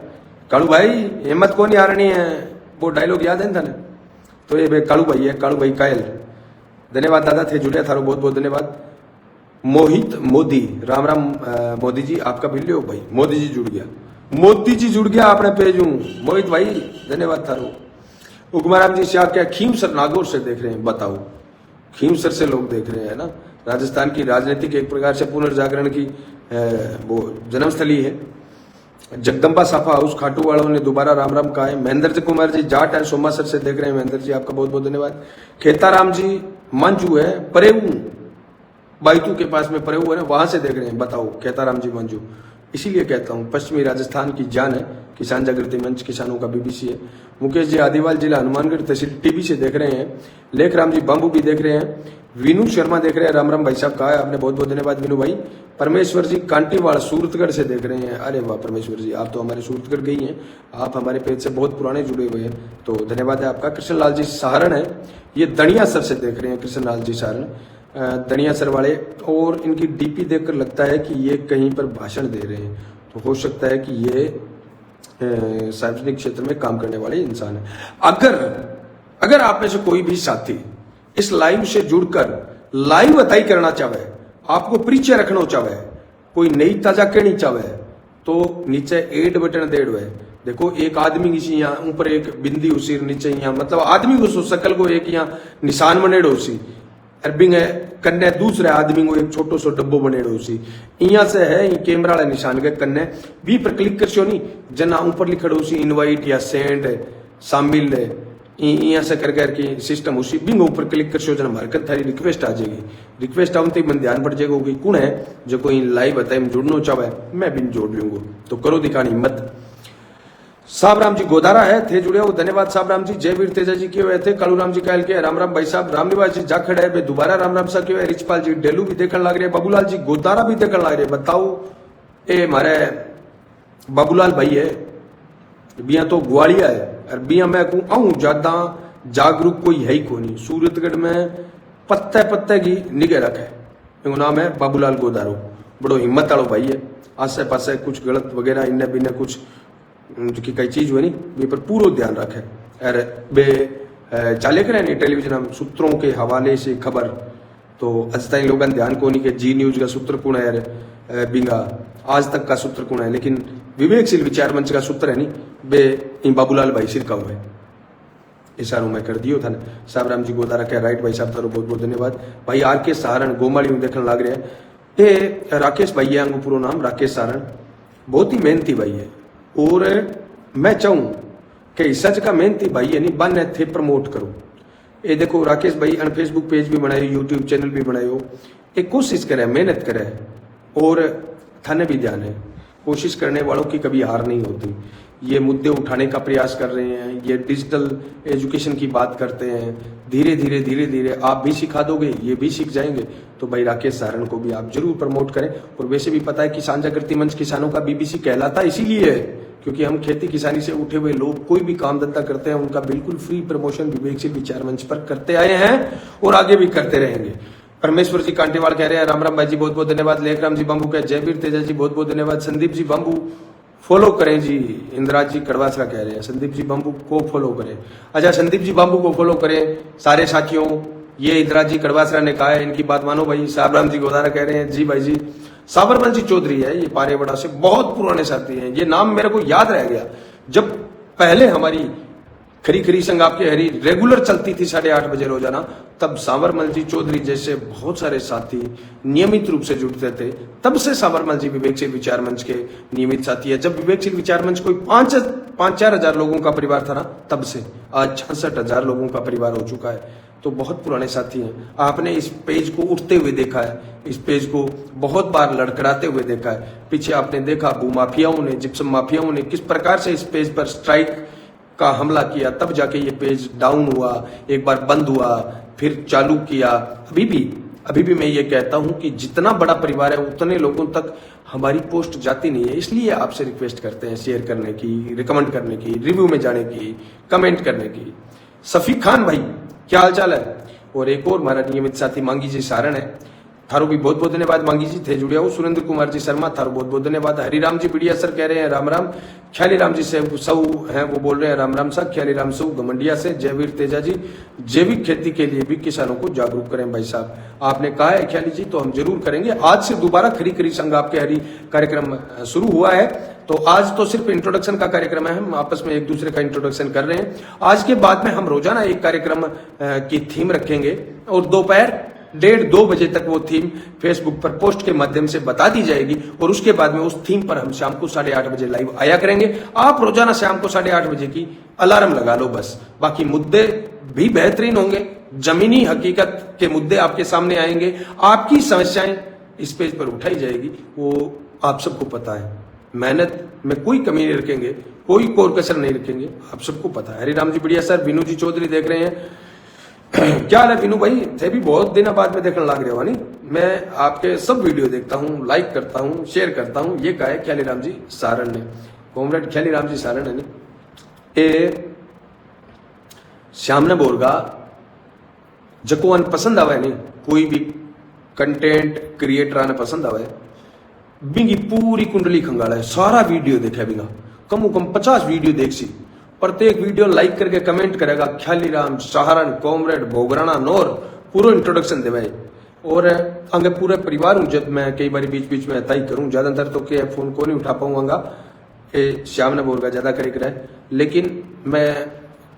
कालू भाई हिम्मत को नहीं हारनी है, वो डायलॉग याद है ना? तो ये कालू भाई है, कालू भाई कायल, धन्यवाद दादा थे जुड़े, थारो बहुत बहुत धन्यवाद। मोहित मोदी राम राम मोदी जी आपका भी लियो भाई, मोदी जी जुड़ गया, मोदी जी जुड़ गया अपने पेज हूं, मोहित भाई धन्यवाद थारो। उगमाराम जी से आप क्या खीमसर नागौर से देख रहे हैं, बताओ खीमसर से लोग देख रहे हैं ना। राजस्थान की राजनीतिक एक प्रकार से पुनर्जागरण की वो जन्मस्थली है। जगदम्बा साफा हाउस खाटू वालों ने दोबारा राम राम कहा है। महेंद्र कुमार जी जाट है सोमासर से देख रहे हैं, महेंद्र जी आपका बहुत बहुत धन्यवाद। खेताराम जी मंजू है परेऊ, बैतू के पास में परेऊ है ना, वहां से देख रहे हैं, बताओ खेताराम जी मंजू। इसीलिए कहता हूं पश्चिमी राजस्थान की जान है, किसान जागृति मंच किसानों का बीबीसी है। मुकेश जी आदिवाल जिला हनुमानगढ़ तहसील टीबी से देख रहे हैं। लेखराम जी बाम्बू भी देख रहे हैं। विनू शर्मा देख रहे हैं, राम राम भाई साहब कहा है आपने, बहुत बहुत धन्यवाद विनू भाई। परमेश्वर जी कांटीवाड़ सूरतगढ़ से देख रहे हैं, अरे वाह परमेश्वर जी आप तो हमारे सूरतगढ़ गई हैं, आप हमारे पेज से बहुत पुराने जुड़े हुए हैं, तो धन्यवाद है आपका। कृष्णलाल जी सहारण है, ये दणिया सर से देख रहे हैं, कृष्णलाल जी सहारण दणिया सर वाले, और इनकी डीपी देखकर लगता है कि ये कहीं पर भाषण दे रहे हैं, तो हो सकता है कि ये सार्वजनिक क्षेत्र में काम करने वाले इंसान है। अगर आप में से कोई भी साथी इस लाइव से जुड़कर लाइव अताई करना चाहे, आपको परिचय रखना चाहे, कोई नई ताजा कहनी चाहे, तो नीचे एड बटन दे है। देखो एक आदमी किसी यहाँ ऊपर एक बिंदी उसी नीचे यहाँ, मतलब आदमी को सकल को एक यहाँ निशान बनेड़ो उसी अरबिंग है कन्ने, दूसरे आदमी को एक छोटो सो डब्बो बनेड़ो उसी यहाँ से है कैमरा वाला निशान के कन्ने भी पर क्लिक कर नहीं, जना ऊपर लिखड़ो उसी इनवाइट या सेंड शामिल है, यहाँ से कर करके सिस्टम उसी बिंग ऊपर क्लिक कर जना हमारे थारी रिक्वेस्ट आ जाएगी। रिक्वेस्ट आते ही मन ध्यान पड़ जाएगा कि कौन है जो कोई लाइव बताए जुड़ना चाहे, मैं भी जोड़ लूंगा, तो करो दिखानी हिम्मत। साहब राम जी गोदारा है थे जुड़े हो, धन्यवाद साहब राम जी। जयवीर तेजा जी क्यों हुए थे, कालू राम जी कहल के राम राम भाई साहब। रामनिवास जी जाखड़ है दोबारा राम राम सा क्यों है। रिचपाल जी डेलू भी देखने लग रहे, बाबूलाल जी गोदारा भी देखने लग रहे, बताओ ए मारे बाबूलाल भाई है बिया तो ग्वालिया है, और बिया मैं कहूं आऊं ज्यादा जागरूक कोई है ही को नहीं। सूरतगढ़ में पत्ते पत्ते की निगाह रखे, इनको नाम है बाबूलाल गोदारो, बड़ो हिम्मत वालो भाई है। आसे पासे कुछ गलत वगैरह इन्हें बिना कुछ की कई चीज हुई नहीं, वे पर पूरा ध्यान रखे। अरे बे चाले करे नहीं टेलीविजन सूत्रों के हवाले से खबर, तो आज तक लोगों ध्यान को नहीं कि जी न्यूज का सूत्र कौन है, बिंगा आज तक का सूत्र कौन है, लेकिन विवेकशील विचार मंच का सूत्र है नहीं बे बाबूलाल भाई सिर का हुआ है। इशारों में कर दियो था ना। साहब राम जी गोदारा कह राइट भाई साहब तारो बहुत बहुत धन्यवाद। भाई आर के सहारण गोमाड़ी में देखने लग रहे हैं, ये राकेश भाई है, अंगू पूरा नाम राकेश सहारण, बहुत ही मेहनती भाई है, और मैं चाहूं कि सच का मेहनती भाई है नहीं बन थे प्रमोट करो। ये देखो राकेश भाई अन फेसबुक पेज भी बनाए, यूट्यूब चैनल भी बनाए, एक कोशिश करे मेहनत करे, और थाने भी ध्यान है, कोशिश करने वालों की कभी हार नहीं होती। ये मुद्दे उठाने का प्रयास कर रहे हैं, ये डिजिटल एजुकेशन की बात करते हैं, धीरे धीरे आप भी सिखा दोगे, ये भी सीख जाएंगे। तो भाई राकेश सहारण को भी आप जरूर प्रमोट करें। और वैसे भी पता है किसान जागृति मंच किसानों का बीबीसी कहलाता इसीलिए है क्योंकि हम खेती किसानी से उठे हुए लोग कोई भी काम धंधा करते हैं, उनका बिल्कुल फ्री प्रमोशन विवेकशील विचार मंच पर करते आए हैं और आगे भी करते रहेंगे। परमेश्वर जी कांटेवाड़ कह रहे हैं राम राम भाई जी बहुत बहुत धन्यवाद। लेखराम जी बाम्बू कह, जयवीर तेजा जी बहुत बहुत धन्यवाद। संदीप जी बाम्बू फॉलो करें जी, इंद्राज जी कड़वासरा कह रहे हैं संदीप जी बाम्बू को फॉलो करें। अच्छा संदीप जी बाम्बू को फॉलो करें सारे साथियों, ये इंद्राज जी कड़वासरा ने कहा है, इनकी बात मानो भाई। साहब राम जी गोदारा कह रहे हैं जी भाई जी। साबरमल जी चौधरी है, ये पारेवड़ा से बहुत पुराने साथी हैं, ये नाम मेरे को याद रह गया। जब पहले हमारी खरी संघ आपके हरी रेगुलर चलती थी 8:30 बजे रोजाना, तब साबरमल जी चौधरी जैसे बहुत सारे साथी नियमित रूप से जुड़ते थे। तब से साबरमल जी विवेकशील विचार मंच के नियमित साथी है। जब विवेकशील विचार मंच कोई 5-4 हजार लोगों का परिवार था ना, तब से आज 66,000 लोगों का परिवार हो चुका है। तो बहुत पुराने साथी हैं। आपने इस पेज को उठते हुए देखा है, इस पेज को बहुत बार लड़खड़ाते हुए देखा है। पीछे आपने देखा भूमाफियाओं ने, जिप्सम माफियाओं ने किस प्रकार से इस पेज पर स्ट्राइक का हमला किया, तब जाके ये पेज डाउन हुआ, एक बार बंद हुआ, फिर चालू किया। अभी भी मैं ये कहता हूं कि जितना बड़ा परिवार है उतने लोगों तक हमारी पोस्ट जाती नहीं है। इसलिए आपसे रिक्वेस्ट करते हैं शेयर करने की, रिकमेंड करने की, रिव्यू में जाने की, कमेंट करने की। सफीक खान भाई क्या हाल चाल है? और एक और हमारा नियमित साथी मांगी जी सारण है, थारो भी बहुत बहुत धन्यवाद मांगी जी, थे जुड़े हो। सुरेंद्र कुमार जी शर्मा, थारो बहुत बहुत धन्यवाद। हरिराम जी बढ़िया सर कह रहे हैं राम राम। ख्याली राम जी से सब हैं, वो बोल रहे हैं राम राम साहब। ख्याली राम सब घमंडिया से। जयवीर तेजा जी, जैविक खेती के लिए भी किसानों को जागरूक करें भाई साहब। आपने कहा है ख्याली जी, तो हम जरूर करेंगे। आज से दोबारा खरी खरी संघ आपके हरी कार्यक्रम शुरू हुआ है, तो आज तो सिर्फ इंट्रोडक्शन का कार्यक्रम है, हम आपस में एक दूसरे का इंट्रोडक्शन कर रहे हैं। आज के बाद में हम रोजाना एक कार्यक्रम की थीम रखेंगे और दोपहर 1:30-2 बजे तक वो थीम फेसबुक पर पोस्ट के माध्यम से बता दी जाएगी और उसके बाद में उस थीम पर हम शाम को 8:30 बजे लाइव आया करेंगे। आप रोजाना शाम को 8:30 बजे की अलार्म लगा लो बस। बाकी मुद्दे भी बेहतरीन होंगे, जमीनी हकीकत के मुद्दे आपके सामने आएंगे, आपकी समस्याएं इस पेज पर उठाई जाएगी, वो आप सबको पता है। मेहनत में कोई कमी नहीं रखेंगे, कोई कोर कसर नहीं रखेंगे, आप सबको पता है। हरिराम जी बढ़िया सर। विनू जी चौधरी देख रहे हैं, क्या हाल है विनू भाई? थे भी बहुत दिन बाद में देखने लग रहे हो नहीं? मैं आपके सब वीडियो देखता हूँ, लाइक करता हूँ, शेयर करता हूँ। ये कहा है ख्याली राम जी सारण ने, कॉमरेड ख्याली राम जी सारण है नहीं ए श्याम ने बोरगा जको अन पसंद आवे नहीं, कोई भी कंटेंट क्रिएटर आने पसंद आवे, बिंगी पूरी कुंडली खंगाला है, सारा वीडियो देखा बिंगा, कम 50 वीडियो देख सी, प्रत्येक वीडियो लाइक करके कमेंट करेगा ख्याली राम सहारण कॉमरेड भोगराना नौर पूरा इंट्रोडक्शन देवाए। और आगे पूरे परिवार हूँ, जब मैं कई बार बीच बीच में ऐसा ही करूँ, ज्यादातर तो के फोन को नहीं उठा पाऊंगा, श्याम ने बोल ज्यादा करी करे, लेकिन मैं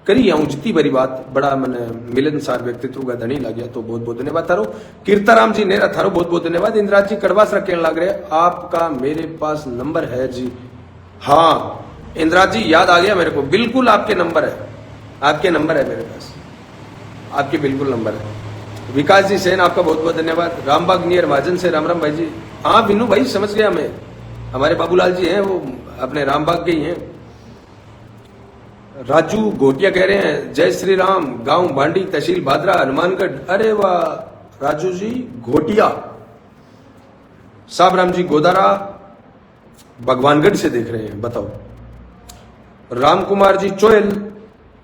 करी आऊँ जितनी बड़ी बात, बड़ा मैंने मिलनसार व्यक्तित्व का धनी लग गया, तो बहुत बहुत धन्यवाद थारो। कीर्ताराम जी नेरा थारो बहुत बहुत धन्यवाद। इंद्राज जी कड़वास रखे लग रहे, आपका मेरे पास नंबर है जी? हाँ इंद्राज जी याद आ गया मेरे को, बिल्कुल आपके नंबर है, आपके नंबर है मेरे पास, आपके बिल्कुल नंबर है। विकास जी सेन आपका बहुत बहुत धन्यवाद। रामबाग नियर महाजन से राम राम भाई जी। हाँ विनू भाई समझ गया मैं, हमारे बाबूलाल जी हैं वो अपने रामबाग के ही हैं। राजू घोटिया कह रहे हैं जय श्री राम, गांव भांडी तहसील भादरा हनुमानगढ़। अरे वाह राजू जी घोटिया। साहब राम जी गोदारा भगवानगढ़ से देख रहे हैं, बताओ। राम कुमार जी चोयल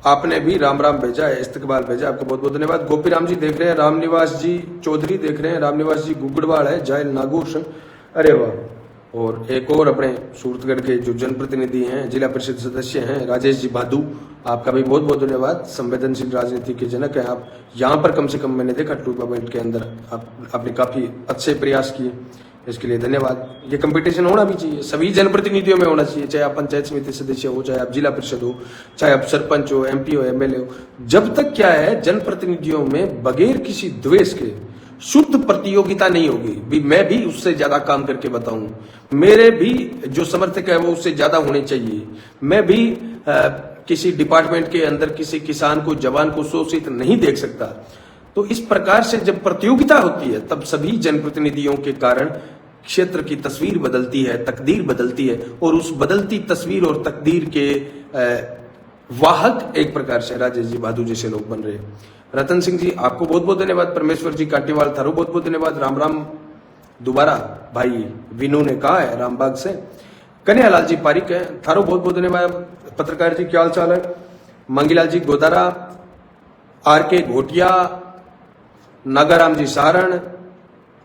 आपने भी राम राम भेजा है, इस्तकबाल भेजा, आपका बहुत बहुत धन्यवाद। गोपी राम जी देख रहे हैं, रामनिवास जी चौधरी देख रहे हैं, रामनिवास जी गुगड़वाड़ है, जायल नागोश। अरे वाह। और एक और अपने सूरतगढ़ के जो जनप्रतिनिधि हैं, जिला परिषद सदस्य हैं, राजेश जी बादू, आपका भी बहुत बहुत धन्यवाद। संवेदनशील राजनीति के जनक हैं आप, यहाँ पर कम से कम मैंने देखा टूर्नामेंट के अंदर आपने काफी अच्छे प्रयास किए, इसके लिए धन्यवाद। ये कंपटीशन होना भी चाहिए, सभी जनप्रतिनिधियों में होना चाहिए, चाहे आप पंचायत समिति सदस्य हो, चाहे आप जिला परिषद हो, चाहे आप सरपंच हो, MP हो, MLA हो। जब तक क्या है जनप्रतिनिधियों में बगैर किसी द्वेष के शुद्ध प्रतियोगिता नहीं होगी, भी मैं भी उससे ज्यादा काम करके बताऊं, मेरे भी जो समर्थक है वो उससे ज्यादा होने चाहिए, मैं भी किसी डिपार्टमेंट के अंदर किसी किसान को, जवान को शोषित नहीं देख सकता। तो इस प्रकार से जब प्रतियोगिता होती है तब सभी जनप्रतिनिधियों के कारण क्षेत्र की तस्वीर बदलती है, तकदीर बदलती है, और उस बदलती तस्वीर और तकदीर के वाहक एक प्रकार से राजेश जी बादू जैसे लोग बन रहे हैं। रतन सिंह जी आपको बहुत बहुत धन्यवाद। परमेश्वर जी कांटीवाल थारो बहुत बहुत धन्यवाद। राम राम दोबारा भाई विनू ने कहा है रामबाग से। कन्हैयालाल जी पारिक है, थारो बहुत बहुत धन्यवाद। पत्रकार जी क्या हाल चाल है? मंगीलाल जी गोदारा, RK घोटिया, नागाराम जी सारण,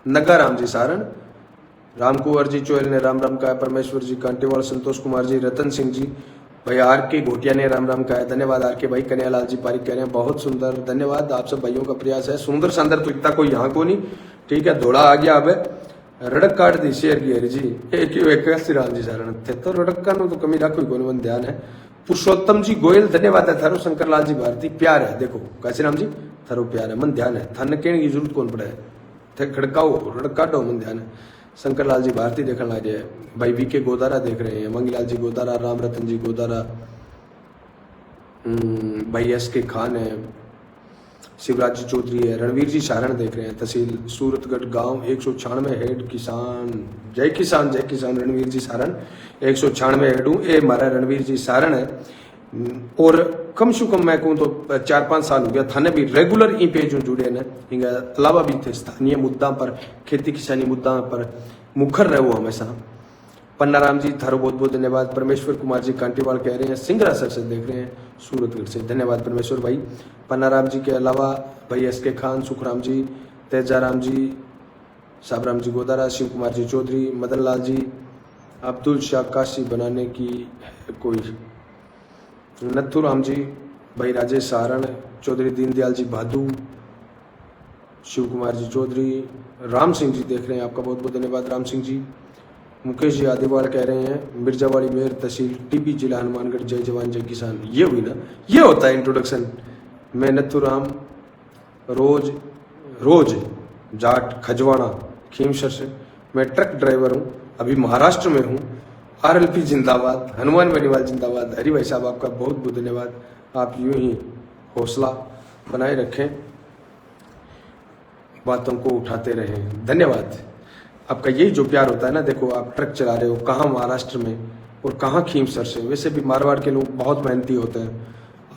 नगाराम जी सारण, राम कुंवर जी चोयल ने राम राम कहा, परमेश्वर जी कांटीवाल, संतोष कुमार जी, रतन सिंह जी, भाई RK घोटिया ने राम राम कहा है, धन्यवाद RK भाई। कन्हैयालाल जी पारिक कह रहे हैं बहुत सुंदर, धन्यवाद। आप सब भाइयों का प्रयास है, सुंदर शानदार तो इतना कोई यहाँ को नहीं, ठीक है, धोड़ा आ गया। अब रड़क काट दी शेयर की हरी जी, एक श्री राम जी सारण थे, तो रड़क का तो कमी रखो कोई मन ध्यान है। पुरुषोत्तम जी गोयल धन्यवाद है थारो। शंकर लाल जी भारती प्यार है, देखो काशीराम जी थारो प्यार है, मन ध्यान है, थाने कहने की जरूरत कौन पड़े थे, खड़काओ रड़क काटो, मन ध्यान है। शंकर लाल जी भारती देखने लगे भाई, VK गोदारा देख रहे हैं, मंगीलाल जी गोदारा, राम रतन जी गोदारा, भाई SK खान है, शिवराज जी चौधरी है, रणवीर जी सारण देख रहे हैं, तहसील सूरतगढ़, गांव 196 हेड किसान, जय किसान रणवीर जी सारण 196 हेड हूँ, ये हमारा रणवीर जी सारण है। और कम से कम मैं कहूँ तो 4-5 साल हो गया थाने भी रेगुलर ई पे जो जुड़े ने हिंगे अलावा भी थे स्थानीय मुद्दा पर खेती किसानी मुद्दा पर मुखर रहे वो हमेशा। पन्नाराम जी थारो बहुत बहुत धन्यवाद। परमेश्वर कुमार जी कांटीवाल कह रहे हैं सिंगरा सर से देख रहे हैं सूरतगढ़ से, धन्यवाद परमेश्वर भाई। पन्नाराम जी के अलावा भाई एस.के. खान, सुखराम जी, तेजाराम जी, साबराम जी गोदारा, शिव कुमार जी चौधरी, मदन लाल जी, अब्दुल शाह काशी बनाने की कोई, नथुराम जी, भाई राजेश सहारण, चौधरी दीनदयाल जी भादू, शिव कुमार जी चौधरी, राम सिंह जी देख रहे हैं, आपका बहुत बहुत धन्यवाद राम सिंह जी। मुकेश जी आदिवाल कह रहे हैं मिर्जावाड़ी मेयर तहसील टीबी जिला हनुमानगढ़, जय जवान जय किसान। ये हुई ना, ये होता है इंट्रोडक्शन। मैं नथुराम रोज जाट खजवाड़ा खीमसर से, मैं ट्रक ड्राइवर हूँ, अभी महाराष्ट्र में हूँ। आरएलपी जिंदाबाद, हनुमान बेनीवाल जिंदाबाद। हरि भाई साहब आपका बहुत बहुत धन्यवाद। आप यूं ही हौसला बनाए रखें, बातों को उठाते रहें, धन्यवाद। आपका यही जो प्यार होता है ना, देखो आप ट्रक चला रहे हो कहाँ महाराष्ट्र में और कहाँ खीमसर से। वैसे भी मारवाड़ के लोग बहुत मेहनती होते हैं।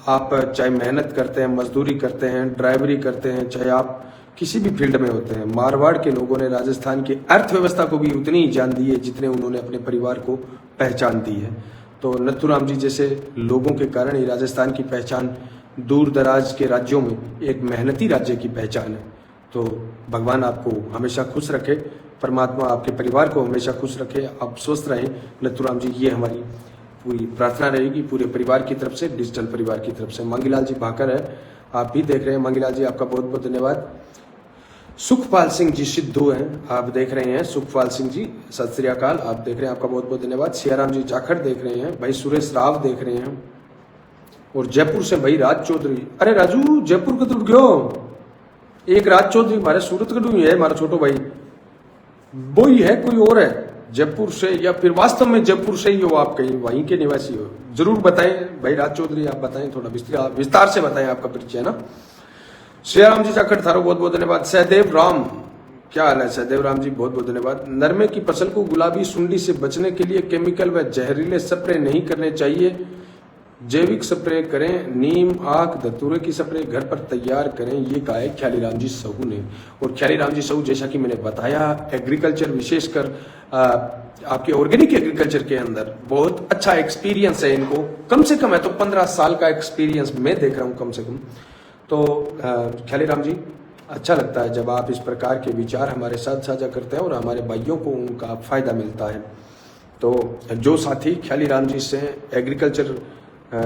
आप चाहे मेहनत करते हैं, मजदूरी करते हैं, ड्राइवरी करते हैं, चाहे आप किसी भी फील्ड में होते हैं, मारवाड़ के लोगों ने राजस्थान की अर्थव्यवस्था को भी उतनी ही जान दी है जितने उन्होंने अपने परिवार को पहचान दी है। तो नथुराम जी जैसे लोगों के कारण ही राजस्थान की पहचान दूर दराज के राज्यों में एक मेहनती राज्य की पहचान है। तो भगवान आपको हमेशा खुश रखे, परमात्मा आपके परिवार को हमेशा खुश रखे, आप स्वस्थ रहें नथुराम जी, ये हमारी पूरी प्रार्थना रहेगी पूरे परिवार की तरफ से, डिजिटल परिवार की तरफ से। मांगीलाल जी भाकर है, आप भी देख रहे हैं, मांगीलाल जी आपका बहुत बहुत धन्यवाद। सुखपाल सिंह जी सिद्धू हैं, आप देख रहे हैं, सुखपाल सिंह जी सत श्री अकाल, आप देख रहे हैं, आपका बहुत बहुत धन्यवाद। सियाराम जी जाखड़ देख रहे हैं, भाई सुरेश राव देख रहे हैं, और जयपुर से भाई राज चौधरी। अरे राजू जयपुर को टूट गयो, एक राज चौधरी हमारे सूरतगढ़ में है, हमारा छोटो भाई, वो ही है कोई और है जयपुर से, या फिर वास्तव में जयपुर से ही हो आप, कहीं वहीं के निवासी हो? जरूर बताएं भाई राज चौधरी, आप बताएं, थोड़ा विस्तार से बताएं आपका परिचय है ना। श्रीराम जी जाखड़ थारो बहुत बहुत धन्यवाद। सहदेव राम, क्या हाल है सहदेव राम जी, बहुत बहुत धन्यवाद। नरमे की फसल को गुलाबी सुंडी से बचने के लिए केमिकल व जहरीले स्प्रे नहीं करने चाहिए, जैविक स्प्रे करें, नीम आक धतूरे की स्प्रे घर पर तैयार करें, ये कहा है ख्यालीराम जी सहू ने। और ख्यालीराम जी सहू, जैसा कि मैंने बताया, एग्रीकल्चर विशेषकर आपके ऑर्गेनिक एग्रीकल्चर के अंदर बहुत अच्छा एक्सपीरियंस है इनको, कम से कम है तो 15 साल का एक्सपीरियंस मैं देख रहा हूँ कम से कम। तो ख्यालीराम जी अच्छा लगता है जब आप इस प्रकार के विचार हमारे साथ साझा करते हैं और हमारे भाइयों को उनका फायदा मिलता है। तो जो साथी ख्यालीराम जी से एग्रीकल्चर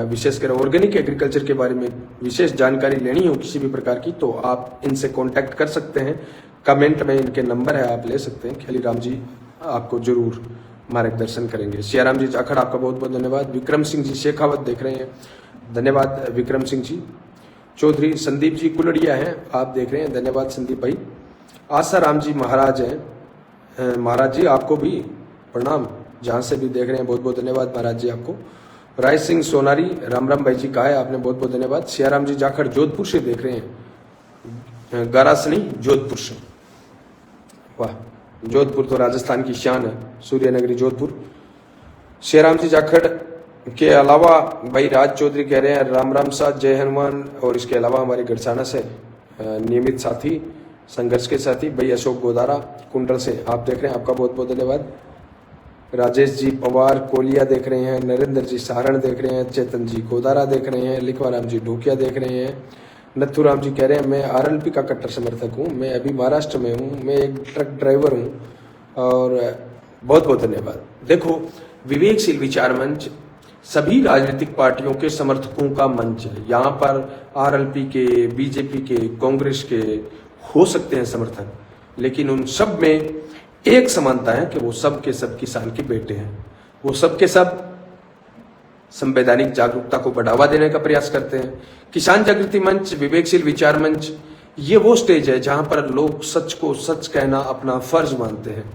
विशेषकर ऑर्गेनिक एग्रीकल्चर के बारे में विशेष जानकारी लेनी हो किसी भी प्रकार की, तो आप इनसे कांटेक्ट कर सकते हैं, कमेंट में इनके नंबर है, आप ले सकते हैं। ख्यालीराम जी आपको जरूर मार्गदर्शन करेंगे। सियाराम जी जाखड़ आपका बहुत बहुत धन्यवाद। विक्रम सिंह जी शेखावत देख रहे हैं, धन्यवाद विक्रम सिंह जी। चौधरी संदीप जी कुलड़िया हैं, आप देख रहे हैं, धन्यवाद संदीप भाई। आसाराम जी महाराज हैं, महाराज जी आपको भी प्रणाम, जहाँ से भी देख रहे हैं बहुत बहुत धन्यवाद महाराज जी आपको। राय सिंह सोनारी, राम राम भाई जी कहा है आपने, बहुत बहुत धन्यवाद। सियाराम जी जाखड़ जोधपुर से देख रहे हैं, गारासनी जोधपुर से, वाह, जोधपुर तो राजस्थान की शान है, सूर्यनगरी जोधपुर। सियाराम जी जाखड़ के अलावा भाई राज चौधरी कह रहे हैं राम राम साथ, जय हनुमान। और इसके अलावा हमारे गढ़साना से नियमित साथी, संघर्ष के साथी भाई अशोक गोदारा कुंडल से, आप देख रहे हैं, आपका बहुत बहुत धन्यवाद। राजेश जी पवार कोलिया देख रहे हैं, नरेंद्र जी सारण देख रहे हैं, चेतन जी गोदारा देख रहे हैं, लिखवाराम जी ढोकिया देख रहे हैं। नथुराम जी कह रहे हैं मैं आरएलपी का कट्टर समर्थक हूँ, मैं अभी महाराष्ट्र में हूँ, मैं एक ट्रक ड्राइवर हूँ, और बहुत बहुत धन्यवाद। देखो, विवेकशील विचार मंच सभी राजनीतिक पार्टियों के समर्थकों का मंच है। यहाँ पर आरएलपी के, बीजेपी के, कांग्रेस के हो सकते हैं समर्थक, लेकिन उन सब में एक समानता है कि वो सब के सब किसान के बेटे हैं, वो सब के सब संवैधानिक जागरूकता को बढ़ावा देने का प्रयास करते हैं। किसान जागृति मंच, विवेकशील विचार मंच, ये वो स्टेज है जहां पर लोग सच को सच कहना अपना फर्ज मानते हैं।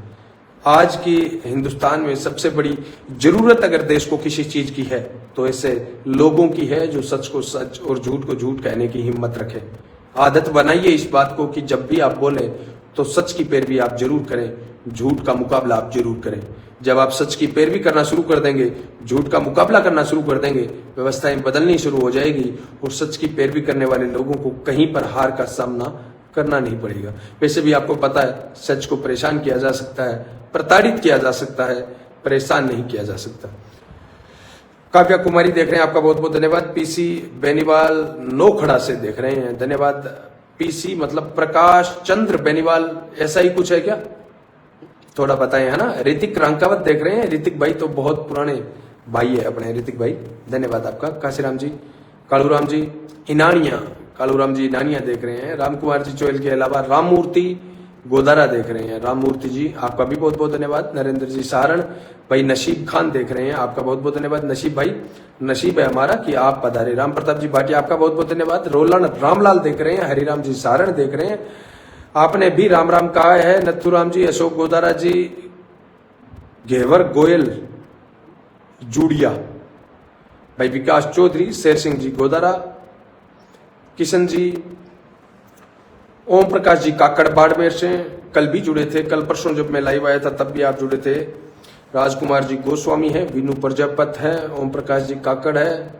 आज की हिंदुस्तान में सबसे बड़ी जरूरत अगर देश को किसी चीज की है तो ऐसे लोगों की है जो सच को सच और झूठ को झूठ कहने की हिम्मत रखे। आदत बनाइए इस बात को कि जब भी आप बोले तो सच की पैरवी आप जरूर करें, झूठ का मुकाबला आप जरूर करें। जब आप सच की पैरवी करना शुरू कर देंगे, झूठ का मुकाबला करना शुरू कर देंगे, व्यवस्थाएं बदलनी शुरू हो जाएगी और सच की पैरवी करने वाले लोगों को कहीं पर हार का सामना करना नहीं पड़ेगा। वैसे भी आपको पता है सच को परेशान किया जा सकता है, प्रताड़ित किया जा सकता है, परेशान नहीं किया जा सकता। काव्या कुमारी देख रहे हैं, आपका बहुत बहुत धन्यवाद। पीसी बेनीवाल नोखड़ा से देख रहे हैं, धन्यवाद। पीसी मतलब प्रकाश चंद्र बेनीवाल, ऐसा ही कुछ है क्या, थोड़ा बताएं, है ना। ऋतिक रांकावत देख रहे हैं, ऋतिक भाई तो बहुत पुराने भाई है अपने, ऋतिक भाई धन्यवाद आपका। काशीराम जी, कालूराम जी इनानिया, कालूराम जी इनानिया देख रहे हैं। राम कुमार जी चोयल के अलावा राम मूर्ति गोदारा देख रहे हैं, राम मूर्ति जी आपका भी बहुत बहुत धन्यवाद। नरेंद्र जी सहारण भाई, नसीब खान देख रहे हैं, आपका बहुत बहुत धन्यवाद। नसीब भाई, नसीब है हमारा कि आप पधारे। राम प्रताप जी भाटिया आपका बहुत बहुत धन्यवाद। रोलन रामलाल देख रहे हैं, हरिराम जी सहारण देख रहे हैं, आपने भी राम राम कहा है। नथुराम जी, अशोक गोदारा जी, घेवर गोयल जूड़िया भाई, विकास चौधरी, शेर सिंह जी गोदारा, किशन जी, ओम प्रकाश जी काकड़ बाड़मेर से कल भी जुड़े थे, कल परसों जब मैं लाइव आया था तब भी आप जुड़े थे। राजकुमार जी गोस्वामी है, विनू प्रजापत है, ओम प्रकाश जी काकड़ है,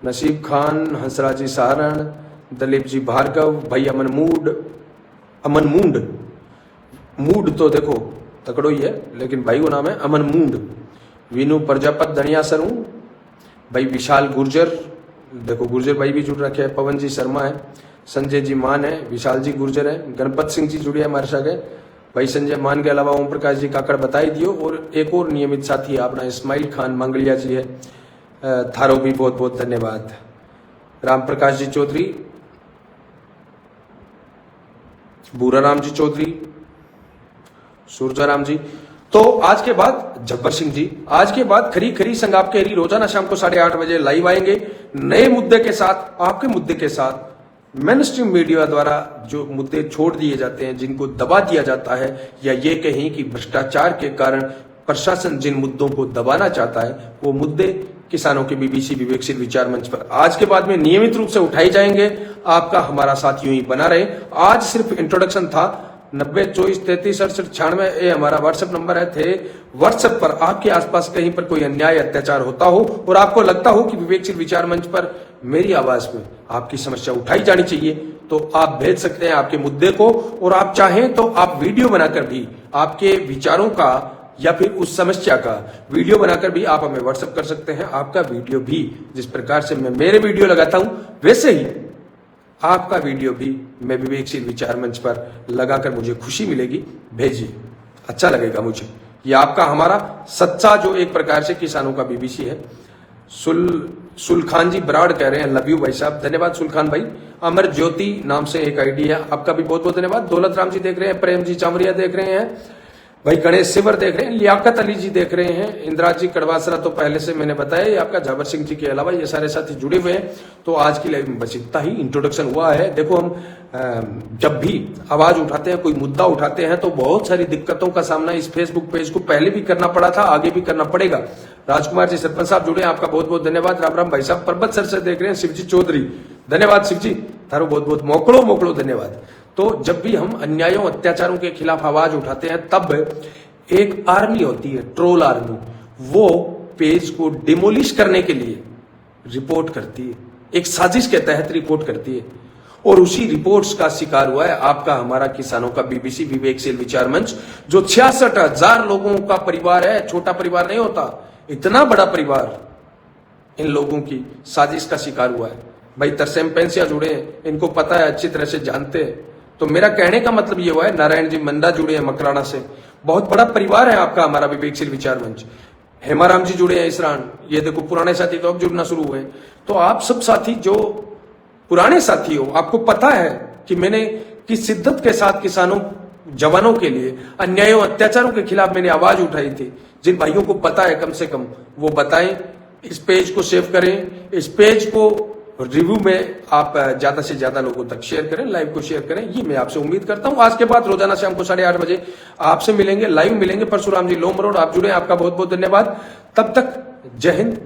नसीब खान, हंसराज जी सहारण, दलीप जी भार्गव भाई, अमन मूड तो देखो तकड़ो ही है, लेकिन भाई को नाम है अमन मूड। विनू प्रजापत धनिया सर हूं भाई। विशाल गुर्जर, देखो गुर्जर भाई भी जुड़ रखे हैं। पवन जी शर्मा है, संजय जी मान है, विशाल जी गुर्जर है, गणपत सिंह जी जुड़े हमारे साथ है भाई। संजय मान के अलावा ओम प्रकाश जी काकड़ बताई दियो, और एक और नियमित साथी अपना इस्माइल खान मंगलिया जी है, थारो भी बहुत बहुत धन्यवाद। राम प्रकाश जी चौधरी, बूराराम जी चौधरी, सूरजाराम जी। तो आज के बाद जब्बर सिंह जी, आज के बाद खरी खरी संग आपके हरी रोजाना शाम को 8:30 बजे लाइव आएंगे नए मुद्दे के साथ, आपके मुद्दे के साथ। मेन स्ट्रीम मीडिया द्वारा जो मुद्दे छोड़ दिए जाते हैं, जिनको दबा दिया जाता है, या ये कहें कि भ्रष्टाचार के कारण प्रशासन जिन मुद्दों को दबाना चाहता है, वो मुद्दे किसानों के बीबीसी विवेकशील विचार मंच पर आज के बाद में नियमित रूप से उठाए जाएंगे। आपका हमारा साथ यूं ही बना रहे। आज सिर्फ इंट्रोडक्शन था। 90 24 33 68 96 ये हमारा व्हाट्सएप नंबर है। थे व्हाट्सएप पर आपके आसपास कहीं पर कोई अन्याय अत्याचार होता हो और आपको लगता हो कि विवेकशील विचार मंच पर मेरी आवाज में आपकी समस्या उठाई जानी चाहिए, तो आप भेज सकते हैं आपके मुद्दे को, और आप चाहें तो आप वीडियो बनाकर भी आपके विचारों का या फिर उस समस्या का वीडियो बनाकर भी आप हमें व्हाट्सएप कर सकते हैं। आपका वीडियो भी, जिस प्रकार से मैं मेरे वीडियो लगाता हूं वैसे ही आपका वीडियो भी मैं विवेकशील विचार मंच पर लगाकर मुझे खुशी मिलेगी। भेजिए, अच्छा लगेगा मुझे। ये आपका हमारा सच्चा जो एक प्रकार से किसानों का बीबीसी है। सुलखान जी बराड़ कह रहे हैं, लव यू भाई साहब, धन्यवाद सुलखान भाई। अमर ज्योति नाम से एक आईडी है, आपका भी बहुत बहुत धन्यवाद। दौलत राम जी देख रहे हैं, प्रेम जी चामरिया देख रहे हैं भाई, गणेश सिवर देख रहे हैं, लियाकत अली जी देख रहे हैं, इंदिरा जी कड़वासरा तो पहले से मैंने बताया। ये आपका झाबर सिंह जी के अलावा ये सारे साथी जुड़े हुए हैं। तो आज की लाइव में बस इतना ही इंट्रोडक्शन हुआ है। देखो हम जब भी आवाज उठाते हैं, कोई मुद्दा उठाते हैं, तो बहुत सारी दिक्कतों का सामना इस फेसबुक पेज को पहले भी करना पड़ा था, आगे भी करना पड़ेगा। राजकुमार जी सरपंच साहब जुड़े, आपका बहुत बहुत धन्यवाद। राम राम भाई साहब। पर्वत सर से देख रहे हैं, शिवजी चौधरी, धन्यवाद शिव जी, थारो बहुत बहुत मोकड़ो धन्यवाद। तो जब भी हम अन्यायों अत्याचारों के खिलाफ आवाज उठाते हैं, तब एक आर्मी होती है, ट्रोल आर्मी, वो पेज को डिमोलिश करने के लिए रिपोर्ट करती है, एक साजिश के तहत रिपोर्ट करती है, और उसी रिपोर्ट्स का शिकार हुआ है आपका हमारा किसानों का बीबीसी विवेकशील विचार मंच, जो 66,000 लोगों का परिवार है। छोटा परिवार नहीं होता, इतना बड़ा परिवार इन लोगों की साजिश का शिकार हुआ है। भाई तरसेम पेंसिया जुड़े हैं, इनको पता है, अच्छी तरह से जानते हैं। तो मेरा कहने का मतलब ये हुआ है। नारायण जी मंडा जुड़े हैं मकराना से, बहुत बड़ा परिवार है आपका हमारा विवेकशील विचार मंच। हेमाराम जी जुड़े हैं इसरान, ये देखो पुराने साथी तो अब जुड़ना शुरू हुए। तो आप सब साथी जो पुराने साथी हो, आपको पता है कि मैंने किस शिद्दत के साथ किसानों जवानों के लिए अन्यायों अत्याचारों के खिलाफ मैंने आवाज उठाई थी। जिन भाइयों को पता है कम से कम वो बताएं, इस पेज को सेव करें, इस पेज को रिव्यू में आप ज्यादा से ज्यादा लोगों तक शेयर करें, लाइव को शेयर करें, ये मैं आपसे उम्मीद करता हूं। आज के बाद रोजाना शाम को 8:30 बजे आपसे मिलेंगे, लाइव मिलेंगे। परशुराम जी लोम रोड आप जुड़े, आपका बहुत बहुत धन्यवाद। तब तक जय हिंद,